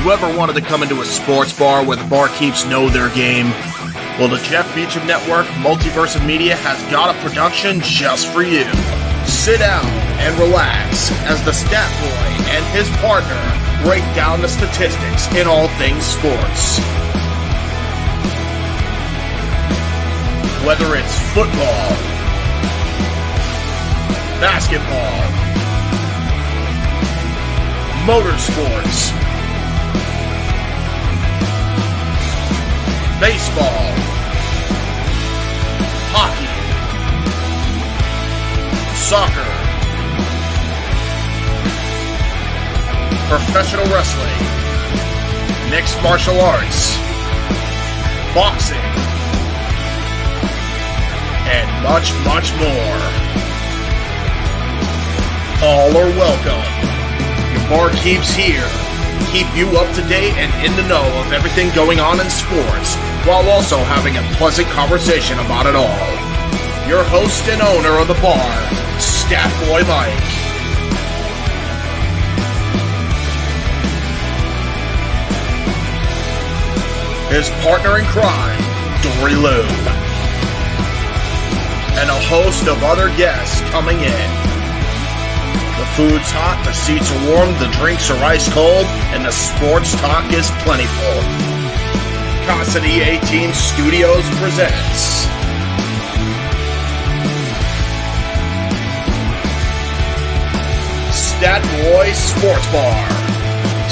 You ever wanted to come into a sports bar where the barkeeps know their game? Well, the Jeff Beecham Network, Multiverse of Media, has got a production just for you. Sit down and relax as the Stat Boy and his partner break down the statistics in all things sports. Whether it's football, basketball, motorsports, baseball, hockey, soccer, professional wrestling, mixed martial arts, boxing, and much, much more. All are welcome. Your barkeeps here keep you up to date and in the know of everything going on in sports, while also having a pleasant conversation about it all. Your host and owner of the bar, Stat Boy Mike. His partner in crime, Dory Lou. And a host of other guests coming in. The food's hot, the seats are warm, the drinks are ice cold, and the sports talk is plentiful. Cassidy 18 Studios presents Stat Boy Sports Bar.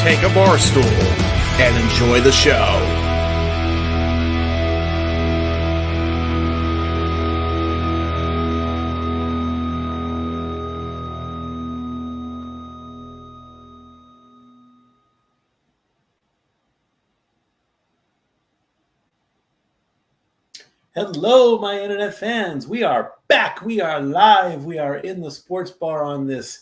Take a bar stool and enjoy the show. Hello, my internet fans. We are back. We are live. We are in the sports bar on this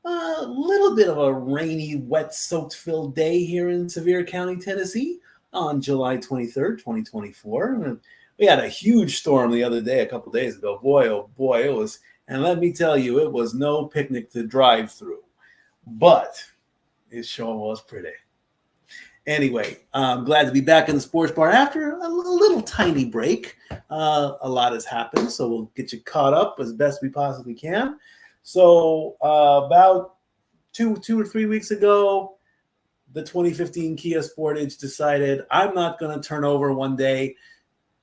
little bit of a rainy, wet, soaked-filled day here in Sevier County, Tennessee on July 23rd, 2024. We had a huge storm the other day, a couple days ago. Boy, oh boy, it was, and let me tell you, it was no picnic to drive through, but it sure was pretty. Anyway, I'm glad to be back in the sports bar after a little tiny break. A lot has happened, so we'll get you caught up as best we possibly can. So about two or 3 weeks ago, the 2015 Kia Sportage decided I'm not going to turn over one day.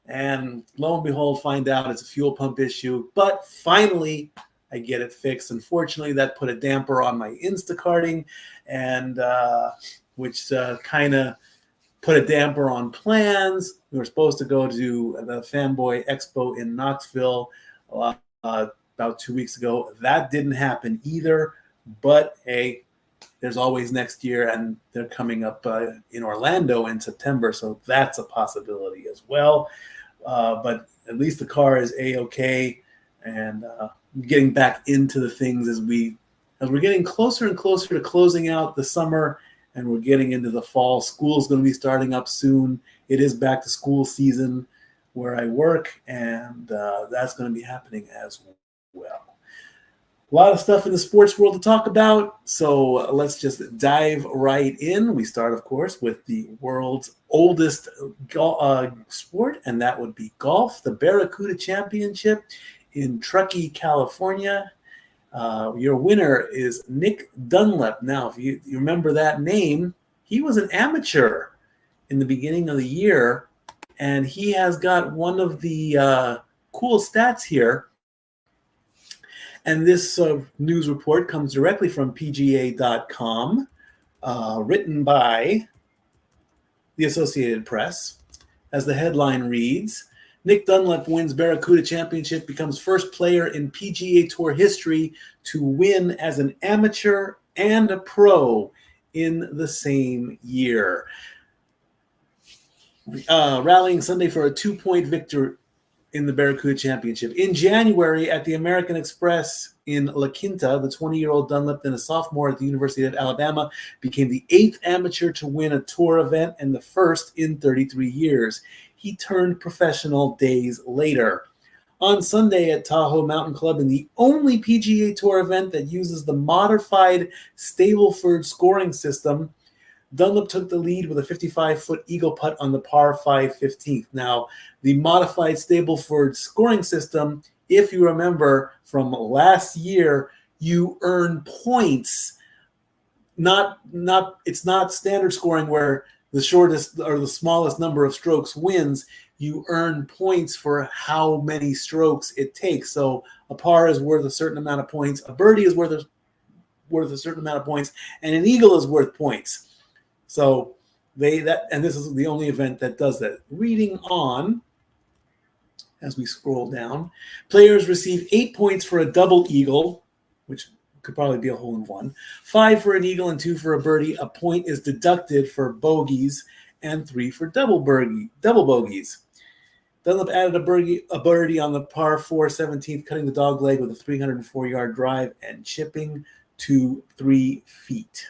And lo and behold, find out it's a fuel pump issue. But finally, I get it fixed. Unfortunately, that put a damper on my Instacarting, and which kind of put a damper on plans. We were supposed to go to the Fanboy Expo in Knoxville about 2 weeks ago. That didn't happen either, but hey, there's always next year, and they're coming up in Orlando in September, so that's a possibility as well. But at least the car is A-okay, and getting back into the things as we're getting closer and closer to closing out the summer, and we're getting into the fall. School's going to be starting up soon. It is back to school season where I work, and that's going to be happening as well. A lot of stuff in the sports world to talk about, so let's just dive right in. We start, of course, with the world's oldest sport, and that would be golf, the Barracuda Championship in Truckee, California. Your winner is Nick Dunlap. Now, if you remember that name, he was an amateur in the beginning of the year, and he has got one of the cool stats here. And this news report comes directly from PGA.com, written by the Associated Press. As the headline reads, Nick Dunlap wins Barracuda Championship, becomes first player in PGA Tour history to win as an amateur and a pro in the same year. Rallying Sunday for a 2-point victory in the Barracuda Championship. In January at the American Express in La Quinta, the 20-year-old Dunlap, then a sophomore at the University of Alabama, became the 8th amateur to win a tour event and the first in 33 years. He turned professional days later. On Sunday at Tahoe Mountain Club, in the only PGA Tour event that uses the modified Stableford scoring system, Dunlop took the lead with a 55-foot eagle putt on the par 5 15th. Now, the modified Stableford scoring system, if you remember from last year, you earn points. It's not standard scoring where the shortest or the smallest number of strokes wins. You earn points for how many strokes it takes. So a par is worth a certain amount of points, a birdie is worth a certain amount of points, and an eagle is worth points. So and this is the only event that does that. Reading on, as we scroll down, players receive 8 points for a double eagle, which could probably be a hole in one, 5 for an eagle and 2 for a birdie. A point is deducted for bogeys and 3 for double bogeys. Dunlop added a birdie on the par 4 17th, cutting the dog leg with a 304-yard drive and chipping to 3 feet.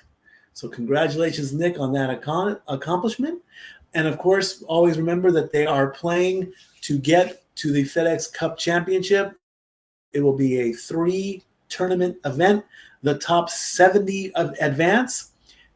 So congratulations, Nick, on that accomplishment. And, of course, always remember that they are playing to get to the FedEx Cup Championship. It will be a 3-tournament event. The top 70 advance.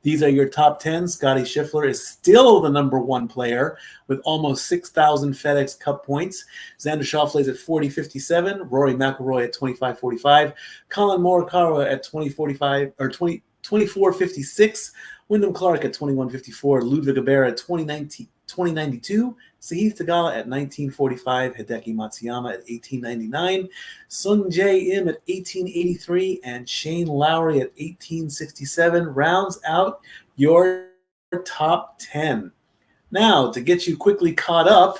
These are your top 10. Scotty Scheffler is still the number 1 player with almost 6,000 FedEx Cup points. Xander Schauffele is at 40.57. Rory McIlroy at 25.45. Colin Morikawa at 24.56. Wyndham Clark at 21.54. Ludwig Aberg at 20.92. Sahith Theegala at 19.45. Hideki Matsuyama at 18.99. Sung Jae Im at 18.83. And Shane Lowry at 18.67 rounds out your top 10. Now, to get you quickly caught up,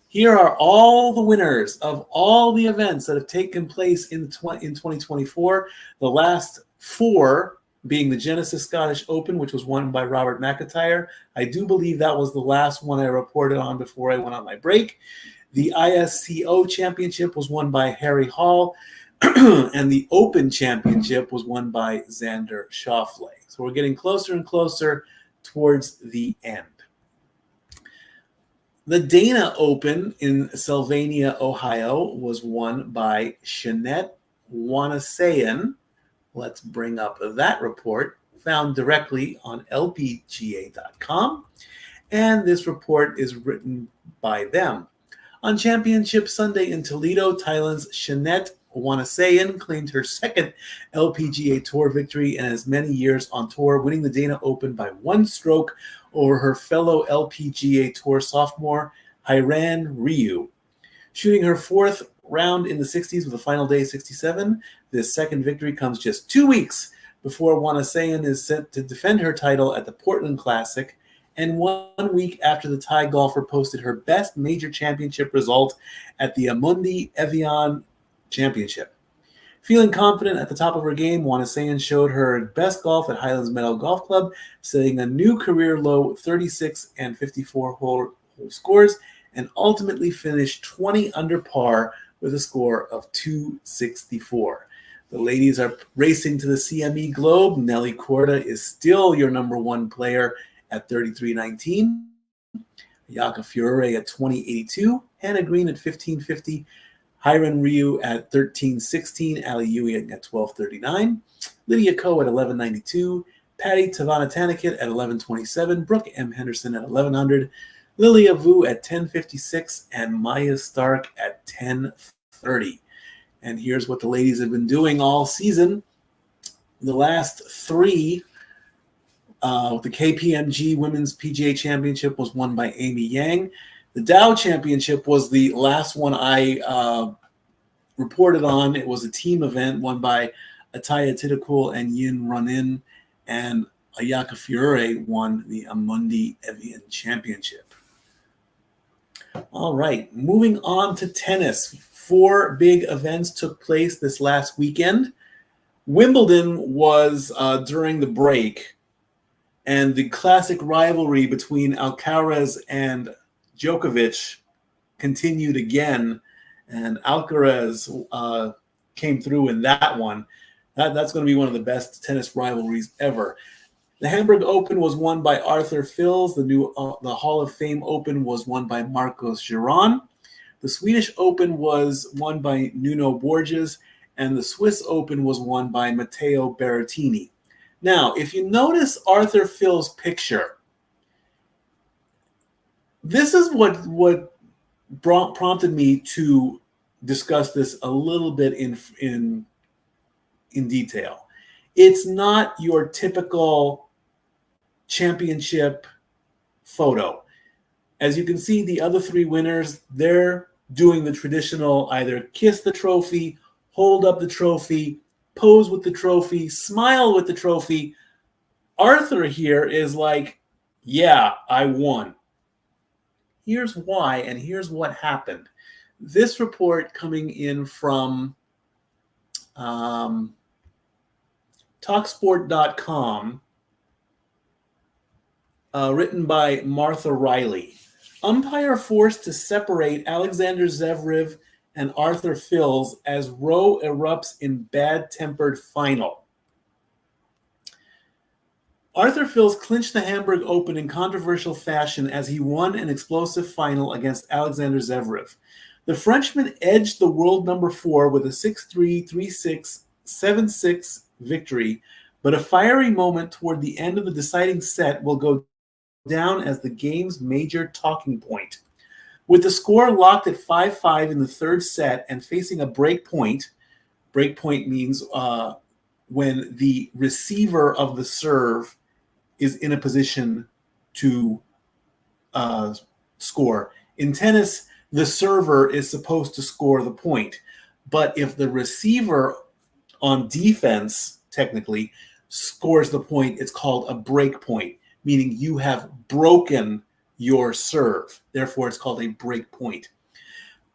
here are all the winners of all the events that have taken place in 2024. The last 4 being the Genesis Scottish Open, which was won by Robert McIntyre. I do believe that was the last one I reported on before I went on my break. The ISCO Championship was won by Harry Hall, and the Open Championship was won by Xander Schauffele. So we're getting closer and closer towards the end. The Dana Open in Sylvania, Ohio, was won by Shanette Wanasayan. Let's bring up that report, found directly on lpga.com. And this report is written by them. On Championship Sunday in Toledo, Thailand's Shanette Wanasayan claimed her second LPGA Tour victory in as many years on tour, winning the Dana Open by 1 stroke over her fellow LPGA Tour sophomore, Hairan Ryu. Shooting her 4th round in the 60s with a final day 67, this second victory comes just 2 weeks before Wanasayan is set to defend her title at the Portland Classic, and 1 week after the Thai golfer posted her best major championship result at the Amundi Evian Championship. Feeling confident at the top of her game, Wanasayan showed her best golf at Highlands Meadow Golf Club, setting a new career low 36 and 54 hole scores, and ultimately finished 20 under par with a score of 264. The ladies are racing to the CME Globe. Nelly Korda is still your number 1 player at 33.19. Ayaka Fiore at 20.82. Hannah Green at 15.50. Hairan Ryu at 13.16. Ali Ewing at 12.39. Lydia Ko at 11.92. Patty Tavanatanikit at 11.27. Brooke M. Henderson at 1100. Lilia Vu at 10.56. And Maya Stark at 10.30. And here's what the ladies have been doing all season. The last 3, the KPMG Women's PGA Championship was won by Amy Yang. The Dow Championship was the last one I reported on. It was a team event won by Ataya Titakul and Yin Runin, and Ayaka Fiore won the Amundi Evian Championship. All right, moving on to tennis. 4 big events took place this last weekend. Wimbledon was during the break, and the classic rivalry between Alcaraz and Djokovic continued again, and Alcaraz came through in that one. That's going to be one of the best tennis rivalries ever. The Hamburg Open was won by Arthur Fils. The Hall of Fame Open was won by Marcos Giron. The Swedish Open was won by Nuno Borges, and the Swiss Open was won by Matteo Berrettini. Now, if you notice Arthur Phil's picture, this is what prompted me to discuss this a little bit in detail. It's not your typical championship photo. As you can see, the other three winners, they're doing the traditional either kiss the trophy, hold up the trophy, pose with the trophy, smile with the trophy. Arthur here is like, yeah, I won. Here's why, and here's what happened. This report coming in from Talksport.com, written by Martha Riley. Umpire forced to separate Alexander Zverev and Arthur Fils as Rowe erupts in bad-tempered final. Arthur Fils clinched the Hamburg Open in controversial fashion as he won an explosive final against Alexander Zverev. The Frenchman edged the world number 4 with a 6-3, 3-6, 7-6 victory, but a fiery moment toward the end of the deciding set will go down as the game's major talking point. With the score locked at 5-5 in the third set and facing a break point means when the receiver of the serve is in a position to score. In tennis, the server is supposed to score the point. But if the receiver on defense, technically, scores the point, it's called a break point, meaning you have broken your serve. Therefore, it's called a break point.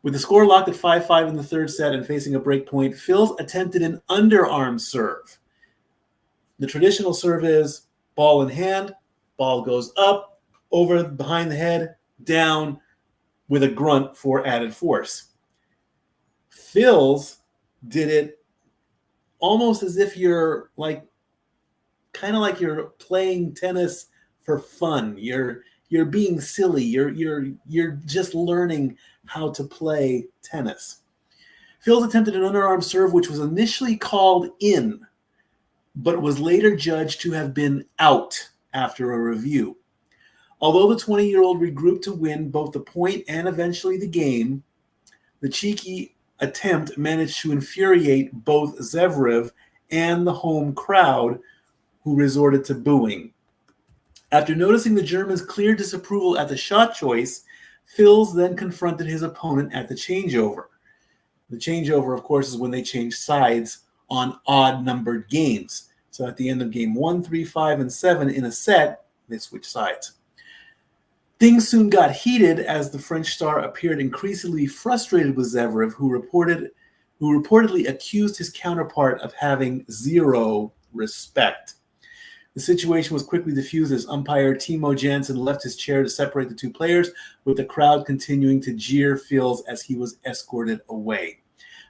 With the score locked at 5-5 in the third set and facing a break point, Fils attempted an underarm serve. The traditional serve is ball in hand, ball goes up, over, behind the head, down, with a grunt for added force. Fils did it almost as if you're kind of like you're playing tennis for fun. You're being silly. You're just learning how to play tennis. Fils attempted an underarm serve, which was initially called in, but was later judged to have been out after a review. Although the 20-year-old regrouped to win both the point and eventually the game, the cheeky attempt managed to infuriate both Zverev and the home crowd, who resorted to booing. After noticing the German's clear disapproval at the shot choice, Fils then confronted his opponent at the changeover. The changeover, of course, is when they change sides on odd-numbered games. So at the end of game 1, 3, 5, and 7 in a set, they switch sides. Things soon got heated as the French star appeared increasingly frustrated with Zverev, who reportedly accused his counterpart of having zero respect. The situation was quickly diffused as umpire Timo Jansen left his chair to separate the two players, with the crowd continuing to jeer Fils as he was escorted away.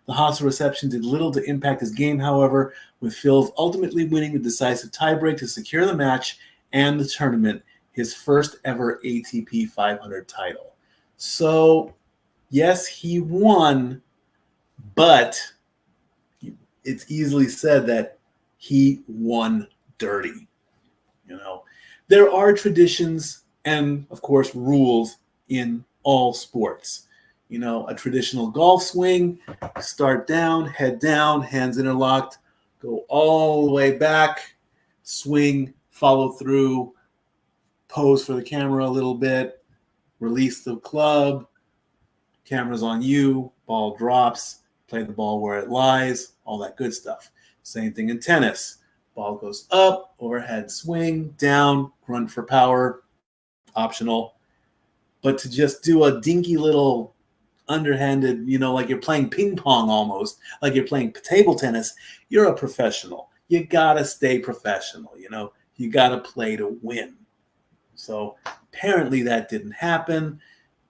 The hostile reception did little to impact his game, however, with Fils ultimately winning the decisive tiebreak to secure the match and the tournament, his first ever ATP 500 title. So, yes, he won, but it's easily said that he won dirty. You know, there are traditions and, of course, rules in all sports. You know, a traditional golf swing, start down, head down, hands interlocked, go all the way back, swing, follow through, pose for the camera a little bit, release the club, camera's on you, ball drops, play the ball where it lies, all that good stuff. Same thing in tennis. Ball goes up, overhead swing, down, grunt for power, optional. But to just do a dinky little underhanded, you know, like you're playing ping pong almost, like you're playing table tennis, you're a professional. You got to stay professional, you know. You got to play to win. So apparently that didn't happen.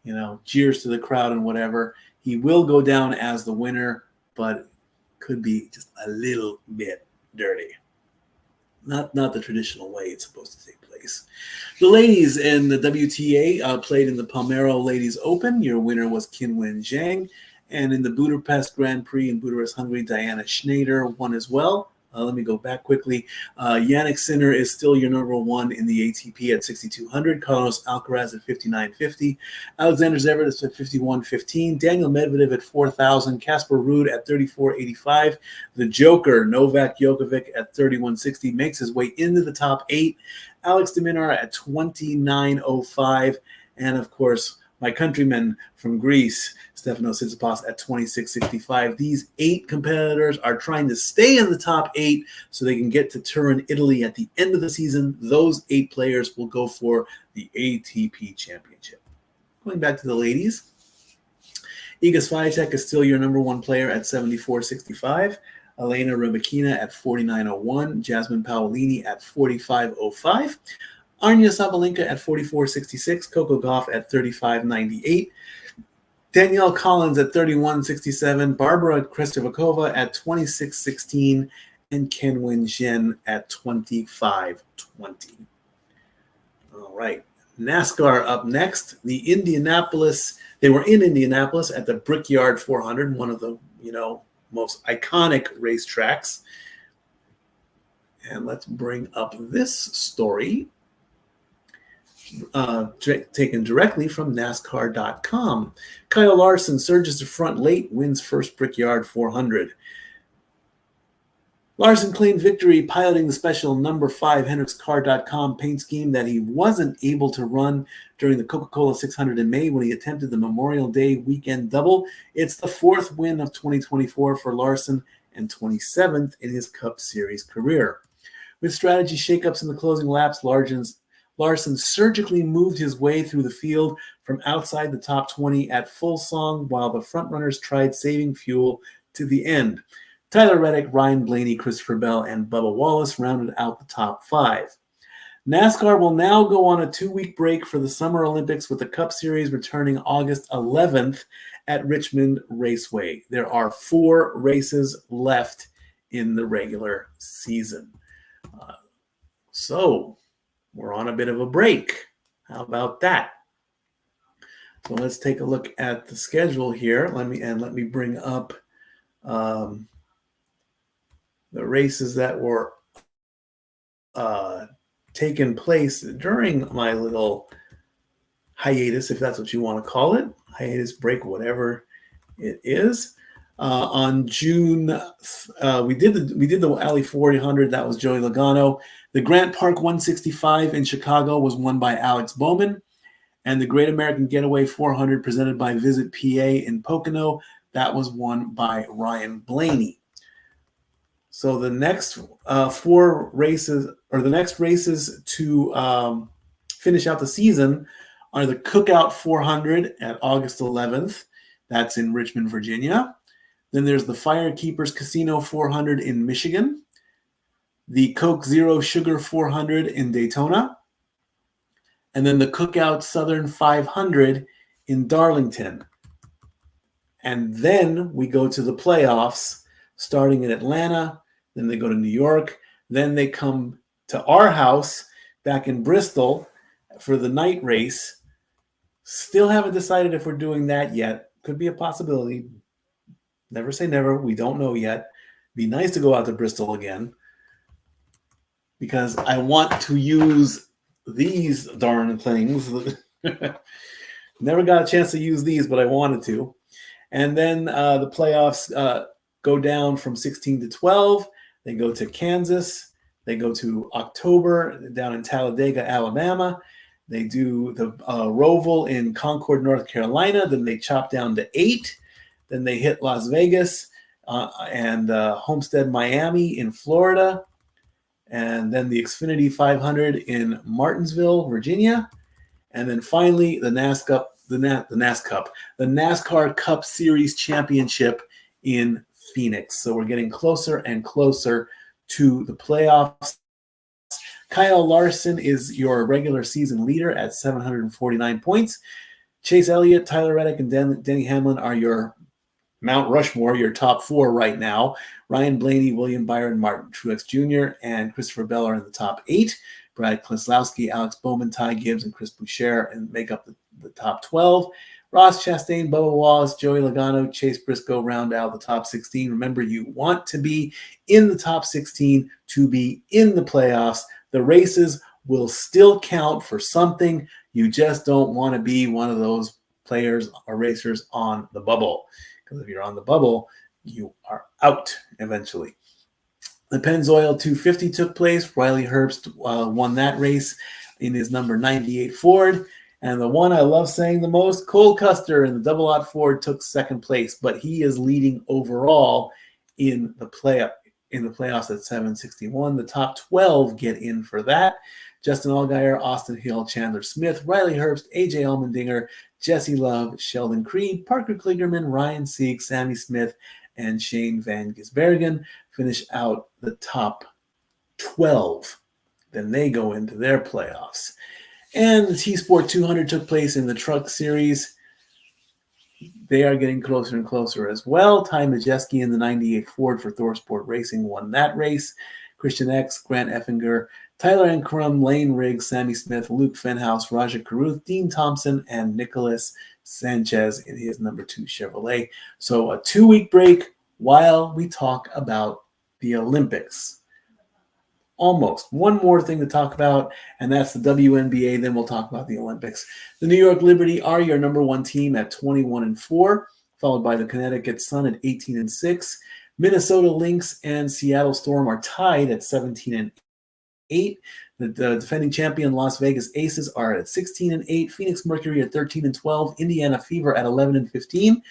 You know, cheers to the crowd and whatever. He will go down as the winner, but could be just a little bit dirty. Not the traditional way it's supposed to take place. The ladies in the WTA played in the Palmero Ladies Open. Your winner was Qinwen Zhang. And in the Budapest Grand Prix in Budapest, Hungary, Diana Schneider won as well. Let me go back quickly. Yannick Sinner is still your number one in the ATP at 6,200. Carlos Alcaraz at 5,950. Alexander Zverev is at 5,115. Daniel Medvedev at 4,000. Casper Ruud at 3,485. The Joker, Novak Djokovic at 3,160, makes his way into the top 8. Alex de Minaur at 2,905. And, of course, my countryman from Greece, Stefanos Tsitsipas at 26.65. These 8 competitors are trying to stay in the top 8 so they can get to Turin, Italy at the end of the season. Those 8 players will go for the ATP Championship. Going back to the ladies, Iga Swiatek is still your number one player at 74.65. Elena Rybakina at 49.01. Jasmine Paolini at 45.05. Anya Sabalenka at 44.66. Coco Gauff at 35.98. Danielle Collins at 31.67. Barbara Krejcikova at 26.16. And Kenwen Zhen at 25.20. All right. NASCAR up next. They were in Indianapolis at the Brickyard 400, one of the, most iconic racetracks. And let's bring up this story taken directly from NASCAR.com. Kyle Larson surges to front late, wins first Brickyard 400. Larson claimed victory piloting the special number 5 HendricksCar.com paint scheme that he wasn't able to run during the Coca-Cola 600 in May when he attempted the Memorial Day weekend double. It's the 4th win of 2024 for Larson and 27th in his Cup Series career. With strategy shakeups in the closing laps, Larson surgically moved his way through the field from outside the top 20 at full song while the frontrunners tried saving fuel to the end. Tyler Reddick, Ryan Blaney, Christopher Bell, and Bubba Wallace rounded out the top 5. NASCAR will now go on a 2-week break for the Summer Olympics with the Cup Series returning August 11th at Richmond Raceway. There are 4 races left in the regular season. So we're on a bit of a break. How about that? So let's take a look at the schedule here. Let me bring up the races that were taking place during my little hiatus, if that's what you want to call it, hiatus break, whatever it is. On June, we did the Alley 400. That was Joey Logano. The Grant Park 165 in Chicago was won by Alex Bowman, and the Great American Getaway 400 presented by Visit PA in Pocono, that was won by Ryan Blaney. So the next 4 races, or the next races to finish out the season, are the Cookout 400 at August 11th. That's in Richmond, Virginia. Then there's the Firekeepers Casino 400 in Michigan. The Coke Zero Sugar 400 in Daytona. And then the Cookout Southern 500 in Darlington. And then we go to the playoffs, starting in Atlanta. Then they go to New York. Then they come to our house back in Bristol for the night race. Still haven't decided if we're doing that yet. Could be a possibility. Never say never. We don't know yet. Be nice to go out to Bristol again because I want to use these darn things. Never got a chance to use these, but I wanted to. And then the playoffs go down from 16 to 12. They go to Kansas. They go to October down in Talladega, Alabama. They do the Roval in Concord, North Carolina. Then they chop down to 8. Then they hit Las Vegas and Homestead, Miami in Florida. And then the Xfinity 500 in Martinsville, Virginia. And then finally the NASCAR Cup Series Championship in Phoenix. So we're getting closer and closer to the playoffs. Kyle Larson is your regular season leader at 749 points. Chase Elliott, Tyler Reddick, and Denny Hamlin are your Mount Rushmore, your top 4 right now. Ryan Blaney, William Byron, Martin Truex Jr., and Christopher Bell are in the top 8. Brad Keselowski, Alex Bowman, Ty Gibbs, and Chris Boucher and make up the top 12. Ross Chastain, Bubba Wallace, Joey Logano, Chase Briscoe round out the top 16. Remember, you want to be in the top 16 to be in the playoffs. The races will still count for something. You just don't want to be one of those players or racers on the bubble. Because if you're on the bubble, you are out eventually. The Pennzoil 250 took place. Riley Herbst won that race in his number 98 Ford. And the one I love saying the most, Cole Custer in the double aught Ford took second place, but he is leading overall in the playoffs at 761. The top 12 get in for that. Justin Allgaier, Austin Hill, Chandler Smith, Riley Herbst, AJ Allmendinger, Jesse Love, Sheldon Creed, Parker Kligerman, Ryan Sieg, Sammy Smith, and Shane Van Gisbergen finish out the top 12. Then they go into their playoffs. And the T-Sport 200 took place in the Truck Series. They are getting closer and closer as well. Ty Majeski in the 98 Ford for Thor Sport Racing won that race. Christian X, Grant Effinger, Tyler Ankrum, Lane Riggs, Sammy Smith, Luke Fenhouse, Raja Caruth, Dean Thompson, and Nicholas Sanchez in his number 2 Chevrolet. So a 2-week break while we talk about the Olympics. Almost. One more thing to talk about, and that's the WNBA. Then we'll talk about the Olympics. The New York Liberty are your number 1 team at 21-4, followed by the Connecticut Sun at 18-6. Minnesota Lynx and Seattle Storm are tied at 17-8. The defending champion Las Vegas Aces are at 16-8. Phoenix Mercury at 13-12. Indiana Fever at 11-15.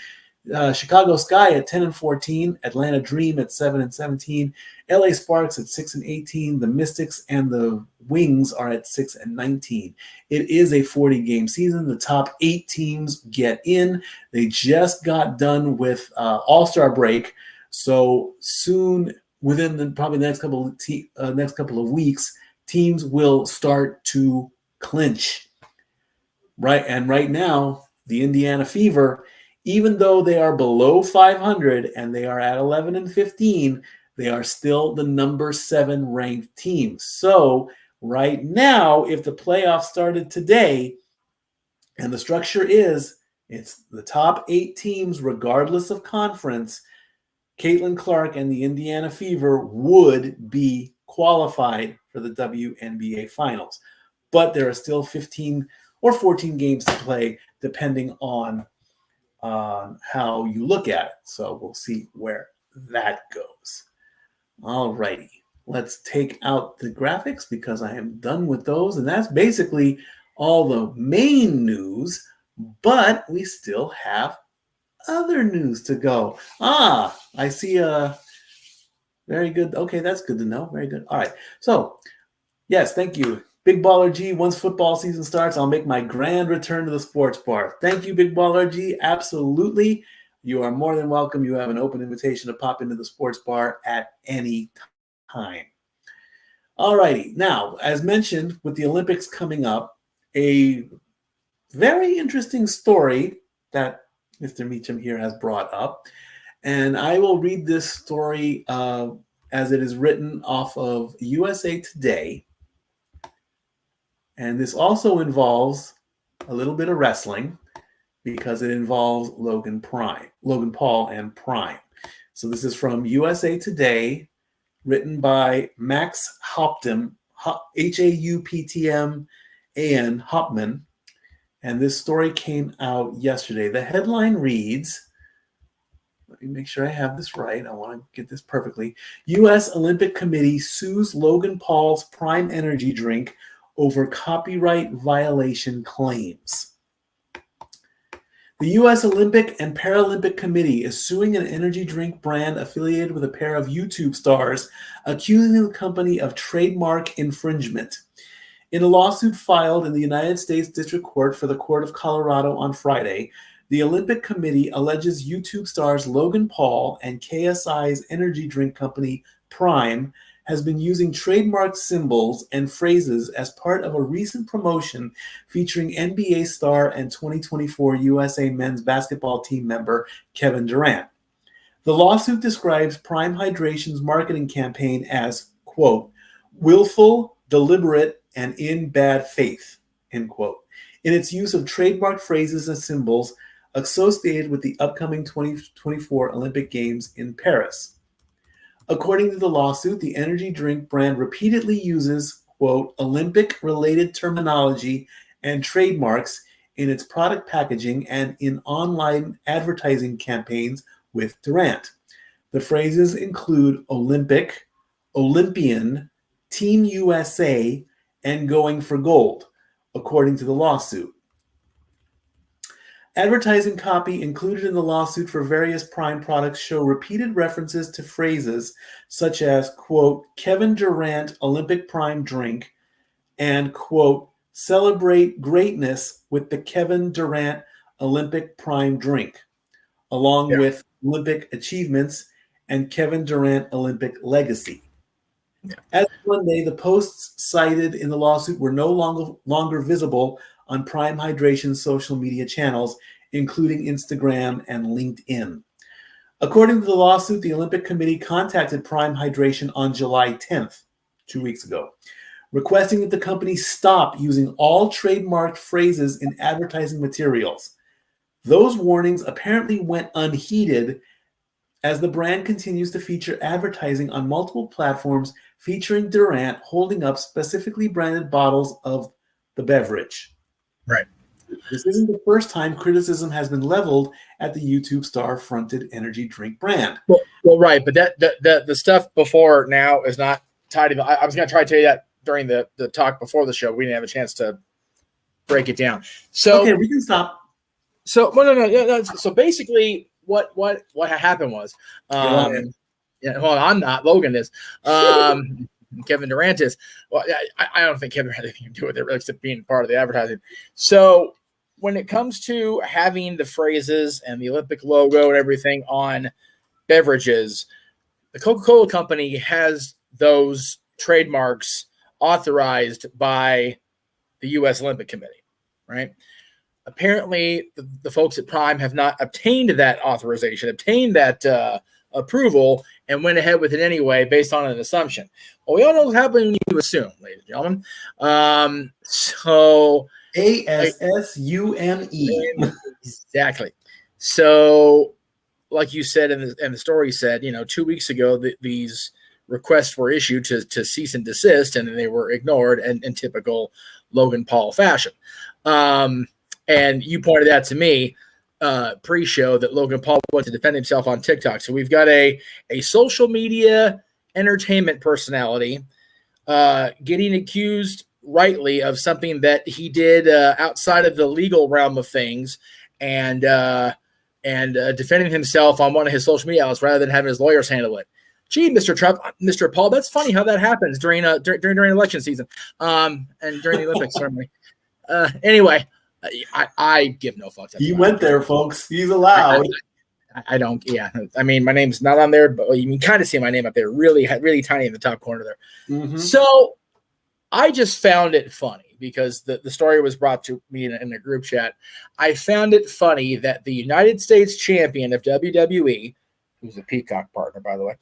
Chicago Sky at 10-14, Atlanta Dream at 7-17, LA Sparks at 6-18. The Mystics and the Wings are at 6-19. It is a 40-game season. The top 8 teams get in. They just got done with All-Star break, so soon, within probably the next couple of weeks, teams will start to clinch. Right, and right now, the Indiana Fever, even though they are below 500 and they are at 11-15, they are still the number 7 ranked team. So right now, if the playoffs started today, and the structure is, it's the top 8 teams regardless of conference, Caitlin Clark and the Indiana Fever would be qualified for the WNBA Finals. But there are still 15 or 14 games to play, depending on how you look at it. So we'll see where that goes. All righty. Let's take out the graphics because I am done with those. And that's basically all the main news, but we still have other news to go. I see a very good. Okay, that's good to know. Very good. All right. So, yes, thank you. Big Baller G, once football season starts, I'll make my grand return to the sports bar. Thank you, Big Baller G. Absolutely. You are more than welcome. You have an open invitation to pop into the sports bar at any time. All righty. Now, as mentioned, with the Olympics coming up, a very interesting story that Mr. Meacham here has brought up. And I will read this story as it is written off of USA Today. And this also involves a little bit of wrestling because it involves Logan Paul and Prime. So this is from USA Today, written by Max Hauptman, Hauptman, Hauptman. And this story came out yesterday. The headline reads, let me make sure I have this right. I want to get this perfectly. U.S. Olympic Committee sues Logan Paul's Prime Energy drink over copyright violation claims. The U.S. Olympic and Paralympic Committee is suing an energy drink brand affiliated with a pair of YouTube stars, accusing the company of trademark infringement. In a lawsuit filed in the United States District Court for the Court of Colorado on Friday, the Olympic Committee alleges YouTube stars Logan Paul and KSI's energy drink company Prime has been using trademark symbols and phrases as part of a recent promotion featuring NBA star and 2024 USA men's basketball team member Kevin Durant. The lawsuit describes Prime Hydration's marketing campaign as, quote, willful, deliberate, and in bad faith, end quote, in its use of trademark phrases and symbols associated with the upcoming 2024 Olympic Games in Paris. According to the lawsuit, the energy drink brand repeatedly uses, quote, Olympic-related terminology and trademarks in its product packaging and in online advertising campaigns with Durant. The phrases include Olympic, Olympian, Team USA, and going for gold, according to the lawsuit. Advertising copy included in the lawsuit for various Prime products show repeated references to phrases such as, quote, Kevin Durant Olympic Prime drink, and, quote, celebrate greatness with the Kevin Durant Olympic Prime drink, along with Olympic achievements and Kevin Durant Olympic legacy. Yeah. As of Monday, the posts cited in the lawsuit were no longer visible on Prime Hydration's social media channels, including Instagram and LinkedIn. According to the lawsuit, the Olympic Committee contacted Prime Hydration on July 10th, 2 weeks ago, requesting that the company stop using all trademarked phrases in advertising materials. Those warnings apparently went unheeded as the brand continues to feature advertising on multiple platforms featuring Durant holding up specifically branded bottles of the beverage. Right. This isn't the first time criticism has been leveled at the YouTube star-fronted energy drink brand. Well, right, but the stuff before now is not tied to. I was going to try to tell you that during the talk before the show. We didn't have a chance to break it down. So okay, we can stop. So no. So basically, what happened was, I'm not. Logan is. Kevin Durant is. Well, I don't think Kevin had anything to do with it, really, except being part of the advertising. So when it comes to having the phrases and the Olympic logo and everything on beverages, the Coca-Cola company has those trademarks authorized by the U.S. Olympic Committee, right? Apparently, the folks at Prime have not obtained that authorization, obtained that approval, and went ahead with it anyway based on an assumption. Well, we all know what's happening when you assume, ladies and gentlemen. So ASSUME. Exactly. So, like you said, and the story said, 2 weeks ago, these requests were issued to cease and desist, and they were ignored in typical Logan Paul fashion. And you pointed out to me pre-show that Logan Paul wants to defend himself on TikTok. So we've got a social media entertainment personality getting accused rightly of something that he did outside of the legal realm of things, and defending himself on one of his social media outlets rather than having his lawyers handle it. Gee, Mr. Trump, Mr. Paul, that's funny how that happens during election season and during the Olympics ceremony. Anyway. I give no fucks. He went there, folks. He's allowed. I don't. Yeah. I mean, my name's not on there, but you can kind of see my name up there, really, really tiny in the top corner there. Mm-hmm. So I just found it funny because the story was brought to me in a group chat. I found it funny that the United States champion of WWE, who's a Peacock partner, by the way,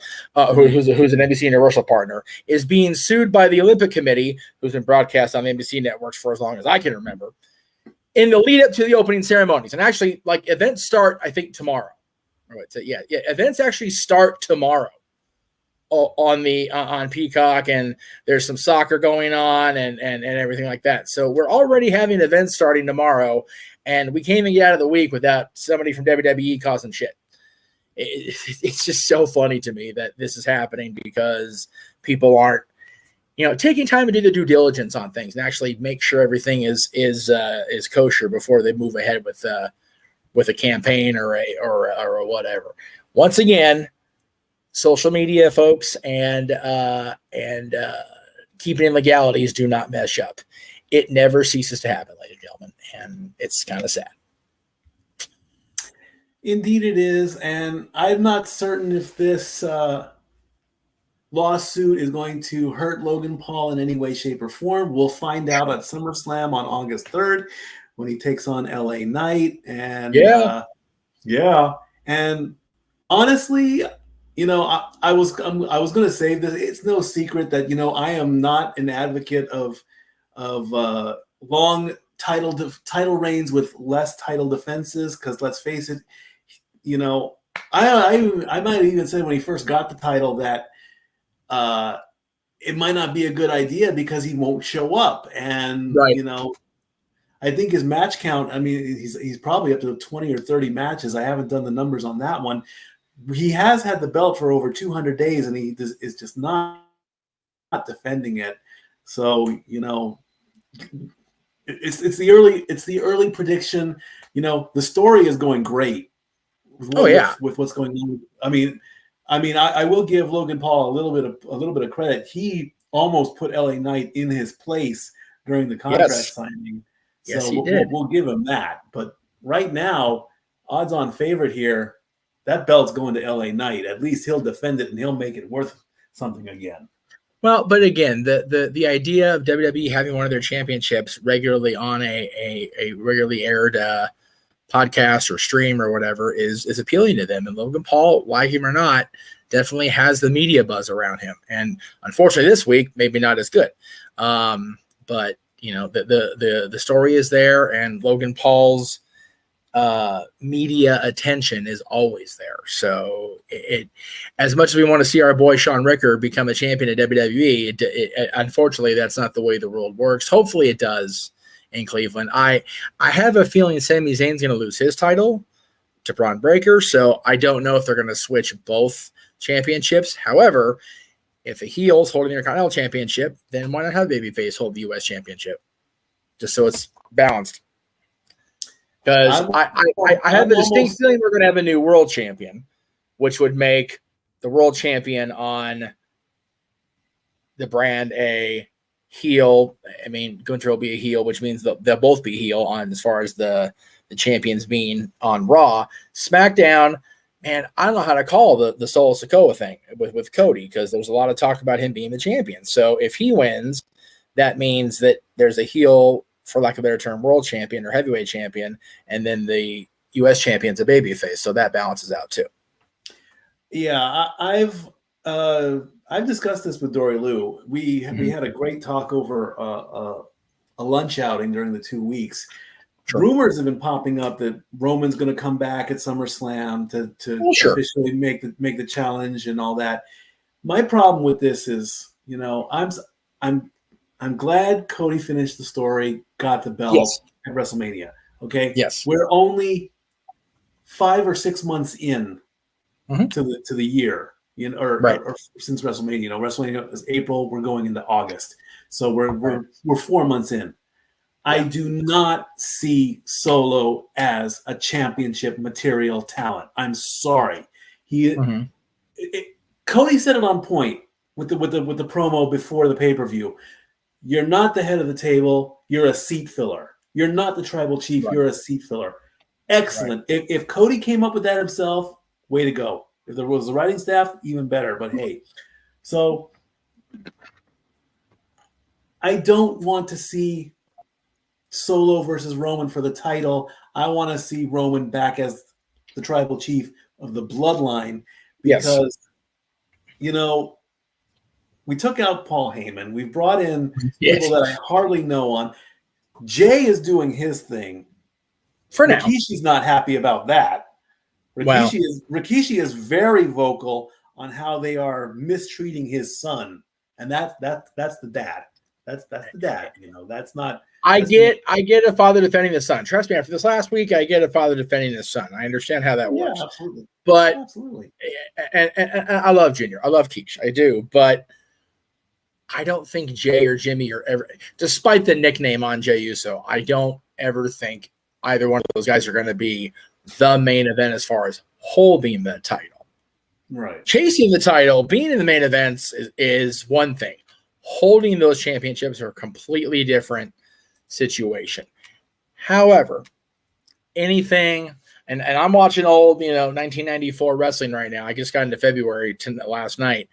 who's an NBC Universal partner, is being sued by the Olympic Committee, who's been broadcast on the NBC networks for as long as I can remember, in the lead up to the opening ceremonies. And actually, events start, I think, tomorrow. Events actually start tomorrow on Peacock, and there's some soccer going on and everything like that. So we're already having events starting tomorrow, and we can't even get out of the week without somebody from WWE causing shit. It's just so funny to me that this is happening because people aren't, taking time to do the due diligence on things and actually make sure everything is kosher before they move ahead with a campaign or a whatever. Once again, social media folks and keeping in legalities do not mesh up. It never ceases to happen, ladies and gentlemen, and it's kind of sad. Indeed it is, and I'm not certain if this lawsuit is going to hurt Logan Paul in any way, shape, or form. We'll find out at SummerSlam on August 3rd when he takes on LA Knight. And and honestly, I was going to say this. It's no secret that I am not an advocate of long title reigns with less title defenses. Because let's face it, I might even say when he first got the title that it might not be a good idea because he won't show up, and Right. I think his match count. I mean, he's probably up to 20 or 30 matches. I haven't done the numbers on that one. He has had the belt for over 200 days, and he is just not defending it. So it's the early prediction. The story is going great. With what's going on. I will give Logan Paul a little bit of credit. He almost put LA Knight in his place during the contract signing. Yes, so he did. We'll give him that. But right now, odds-on favorite here, that belt's going to LA Knight. At least he'll defend it and he'll make it worth something again. Well, but again, the idea of WWE having one of their championships regularly on a regularly aired podcast or stream or whatever is appealing to them. And Logan Paul, like him or not, definitely has the media buzz around him. And unfortunately this week, maybe not as good. But the story is there, and Logan Paul's media attention is always there. So it as much as we want to see our boy Shawn Ricker become a champion at WWE, it unfortunately that's not the way the world works. Hopefully it does in Cleveland. I have a feeling Sami Zayn's going to lose his title to Braun Breaker, so I don't know if they're going to switch both championships. However, if a heel's holding the Intercontinental Championship, then why not have babyface hold the U.S. Championship? Just so it's balanced. Because I have the distinct feeling we're going to have a new world champion, which would make the world champion on the brand a heel. I mean, Gunther will be a heel, which means they'll both be heel on as far as the champions being on Raw. SmackDown, man, I don't know how to call the Solo Sikoa thing with Cody, because there's a lot of talk about him being the champion. So if he wins, that means that there's a heel, for lack of a better term, world champion or heavyweight champion, and then the U.S. champion's a babyface. So that balances out too. Yeah, I've discussed this with Dory Lou. We had a great talk over a lunch outing during the 2 weeks. Sure. Rumors have been popping up that Roman's going to come back at SummerSlam to officially make the challenge and all that. My problem with this is, I'm glad Cody finished the story, got the belt at WrestleMania. Okay. Yes. We're only 5 or 6 months in to the year, or since WrestleMania. WrestleMania is April. We're going into August, so we're 4 months in. I do not see Solo as a championship material talent. I'm sorry. Cody said it on point with the promo before the pay-per-view. You're not the head of the table. You're a seat filler. You're not the tribal chief. Right. You're a seat filler. Excellent. Right. If Cody came up with that himself, way to go. If there was the writing staff, even better. But hey, so I don't want to see Solo versus Roman for the title. I want to see Roman back as the tribal chief of the bloodline because, we took out Paul Heyman. We brought in people that I hardly know on. Jay is doing his thing. For now. Rikishi's not happy about that. Rikishi is very vocal on how they are mistreating his son. And that's the dad. That's the dad. That's not. I get a father defending the son. Trust me, after this last week, I get a father defending his son. I understand how that works. Yeah, absolutely. But absolutely. And I love Junior. I love Keish. I do. But I don't think Jay or Jimmy are ever, despite the nickname on Jey Uso, I don't ever think either one of those guys are going to be the main event as far as holding the title. Right. Chasing the title, being in the main events is one thing. Holding those championships are a completely different situation. However, anything, and I'm watching old, 1994 wrestling right now. I just got into February last night.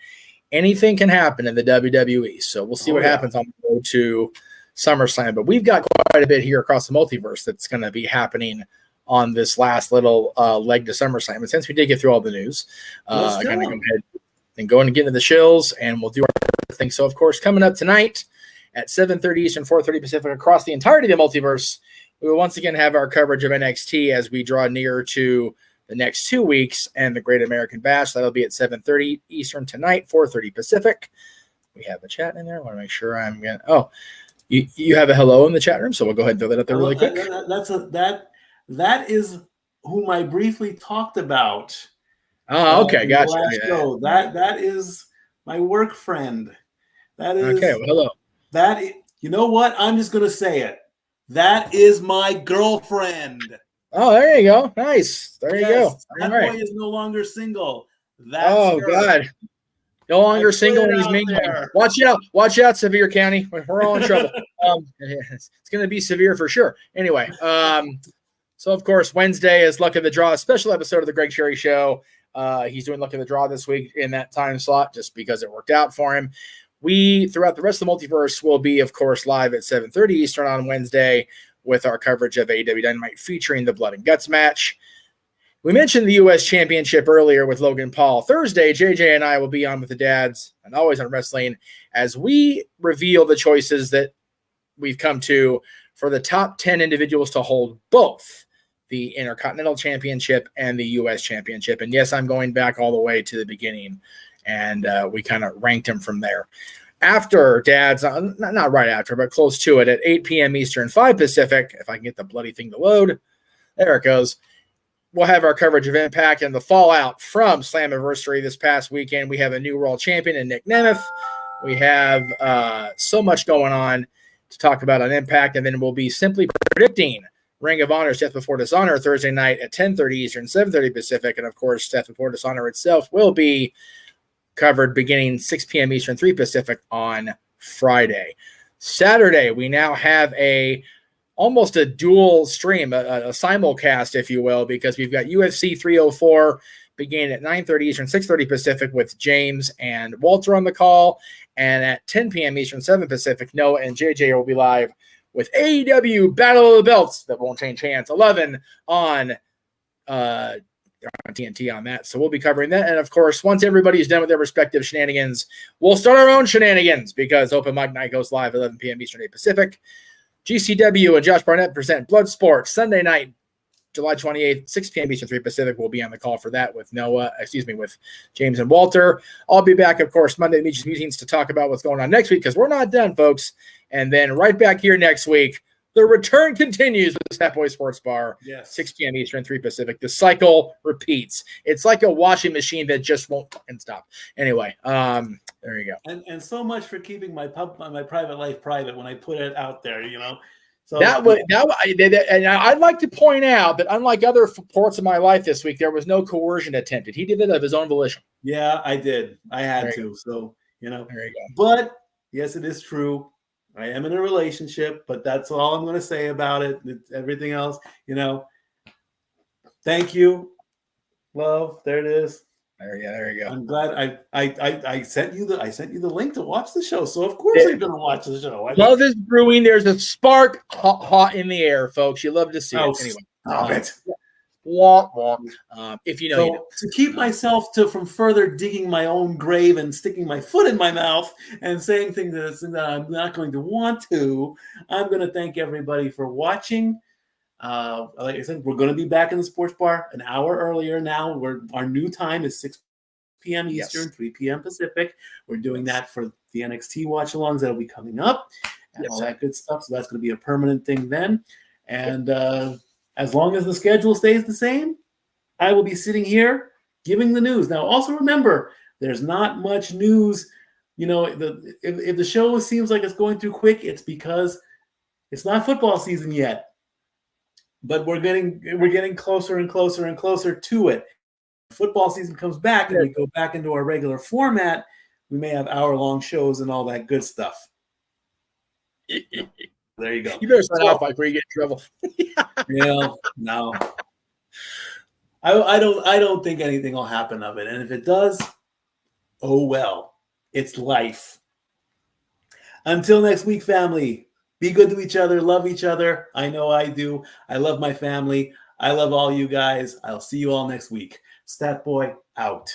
Anything can happen in the WWE. So we'll see what happens on the road to SummerSlam. But we've got quite a bit here across the multiverse that's going to be happening on this last little leg to SummerSlam. And since we did get through all the news, I'm going to go ahead and get into the shills, and we'll do our thing. So, of course, coming up tonight at 7:30 Eastern, 4:30 Pacific across the entirety of the multiverse. We will once again have our coverage of NXT as we draw near to the next 2 weeks and the Great American Bash. That'll be at 7:30 Eastern tonight, 4:30 Pacific. We have a chat in there. I want to make sure I'm going to. Oh, you have a hello in the chat room, so we'll go ahead and throw that up there really quick. That is whom I briefly talked about. Oh, okay, gotcha. Show. That is my work friend. That is okay. Well, hello. You know what? I'm just gonna say it. That is my girlfriend. Oh, there you go. Nice. There you go. That boy is no longer single. That's her. God. No longer single, and he's mingling. Watch out, Sevier County. We're all in trouble. It's going to be severe for sure. Anyway, so of course Wednesday is Luck of the Draw, a special episode of the Greg Sherry Show. He's doing Luck of the Draw this week in that time slot, just because it worked out for him. We, throughout the rest of the multiverse, will be, of course, live at 7:30 Eastern on Wednesday with our coverage of AEW Dynamite featuring the Blood and Guts match. We mentioned the U.S. Championship earlier with Logan Paul. Thursday, JJ and I will be on with the dads and Always on Wrestling as we reveal the choices that we've come to for the top 10 individuals to hold both the Intercontinental Championship and the U.S. Championship. And yes, I'm going back all the way to the beginning, and we kind of ranked them from there. After dads, not right after, but close to it at 8 p.m. Eastern, 5 Pacific, if I can get the bloody thing to load. There it goes. We'll have our coverage of Impact and the fallout from Slammiversary this past weekend. We have a new world champion in Nick Nemeth. We have so much going on to talk about on Impact, and then we'll be simply predicting Ring of Honor's Death Before Dishonor Thursday night at 10:30 Eastern, 7:30 Pacific, and of course, Death Before Dishonor itself will be covered beginning 6 p.m. Eastern, 3 Pacific on Friday. Saturday, we now have almost a dual stream, a simulcast, if you will, because we've got UFC 304 beginning at 9:30 Eastern, 6:30 Pacific with James and Walter on the call. And at 10 p.m. Eastern, 7 Pacific, Noah and JJ will be live with AEW Battle of the Belts that won't change hands. 11 on TNT on that. So we'll be covering that. And of course, once everybody's done with their respective shenanigans, we'll start our own shenanigans because Open Mic Night goes live 11 p.m. Eastern, 8 Pacific. GCW and Josh Barnett present Bloodsport Sunday night, July 28th, 6 p.m. Eastern, 3 Pacific. We'll be on the call for that with with James and Walter. I'll be back, of course, Monday meetings to talk about what's going on next week because we're not done, folks. And then right back here next week, the return continues with Fat Boy Sports Bar, 6 p.m. Eastern, 3 Pacific. The cycle repeats. It's like a washing machine that just won't stop. Anyway, there you go. And so much for keeping my private life private when I put it out there, So and I'd like to point out that unlike other parts of my life this week, there was no coercion attempted. He did it of his own volition. Yeah, I did. I had to. So, there you go. But yes, it is true. I am in a relationship, but that's all I'm going to say about it. Everything else, Thank you, love. There it is. There you go. I'm glad I sent you the link to watch the show. So of course you're going to watch the show. Love is brewing. There's a spark hot in the air, folks. You love to see it. Anyway, stop it. If you know, to keep myself from further digging my own grave and sticking my foot in my mouth and saying things that I'm not going to want to, I'm going to thank everybody for watching. Like I said, we're going to be back in the sports bar an hour earlier now. Our new time is 6 p.m. Eastern, 3 p.m. Pacific. We're doing that for the NXT watch-alongs that'll be coming up and all that good stuff. So that's going to be a permanent thing then. And as long as the schedule stays the same, I will be sitting here giving the news. Now, also remember, there's not much news. If the show seems like it's going through quick, it's because it's not football season yet. But we're getting closer and closer and closer to it. Football season comes back and we go back into our regular format. We may have hour-long shows and all that good stuff. There you go. You better sign off before you get in trouble. No. I don't think anything will happen of it. And if it does, oh well. It's life. Until next week, family. Be good to each other. Love each other. I know I do. I love my family. I love all you guys. I'll see you all next week. Stat Boy out.